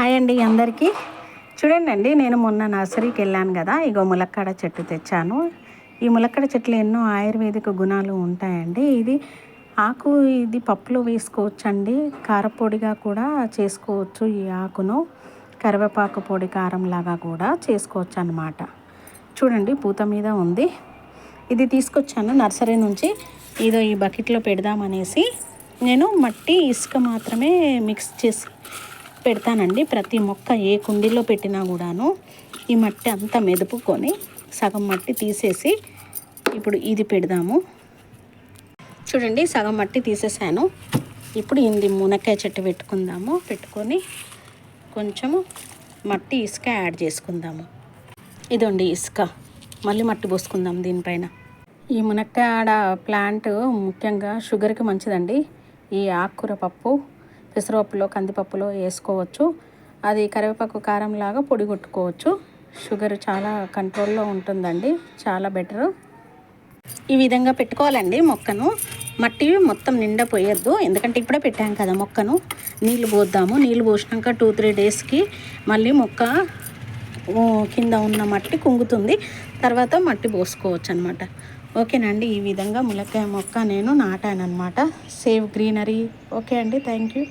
Hi అండి అందరికీ. చూడండి, నేను మొన్న నర్సరీకి వెళ్ళాను కదా, ఇగో ములక్కాడ చెట్టు తెచ్చాను. ఈ ములక్కాడ చెట్లు ఎన్నో ఆయుర్వేదిక గుణాలు ఉంటాయండి. ఇది ఆకు, ఇది పప్పులో వేసుకోవచ్చండి, కారపొడిగా కూడా చేసుకోవచ్చు. ఈ ఆకును కరివేపాకు పొడి కారంలాగా కూడా చేసుకోవచ్చు అన్నమాట. చూడండి, పూత మీద ఉంది. ఇది తీసుకొచ్చాను నర్సరీ నుంచి. ఇదో ఈ బకెట్లో పెడదామనేసి నేను మట్టి ఇసుక మాత్రమే మిక్స్ చేసి పెడతానండి. ప్రతి మొక్క ఏ కుండీలో పెట్టినా కూడాను ఈ మట్టి అంతా మెదుపుకొని సగం మట్టి తీసేసి ఇప్పుడు ఇది పెడదాము. చూడండి, సగం మట్టి తీసేసాను. ఇప్పుడు ఇది మునక్కాయ చెట్టు పెట్టుకొని కొంచెము మట్టి ఇసుక యాడ్ చేసుకుందాము. ఇదండి ఇసుక, మళ్ళీ మట్టి పోసుకుందాం దీనిపైన. ఈ మునక్కాడ ప్లాంట్ ముఖ్యంగా షుగర్కి మంచిదండి. ఈ ఆకుకూర పప్పు పెసరపప్పులో కందిపప్పులో వేసుకోవచ్చు. అది కరివేపాకు కారంలాగా పొడి కొట్టుకోవచ్చు. షుగర్ చాలా కంట్రోల్లో ఉంటుందండి, చాలా బెటరు. ఈ విధంగా పెట్టుకోవాలండి మొక్కను. మట్టి మొత్తం నిండా పోయొద్దు, ఎందుకంటే ఇప్పుడే పెట్టాం కదా మొక్కను. నీళ్ళు పోద్దాము. నీళ్ళు పోసినాక 2-3 డేస్కి మళ్ళీ మొక్క కింద ఉన్న మట్టి కుంగుతుంది. తర్వాత మట్టి పోసుకోవచ్చు అనమాట. ఓకేనండి, ఈ విధంగా ములక్కాయ మొక్క నేను నాటాను అనమాట. Save greenery. ఓకే అండి, థ్యాంక్ యూ.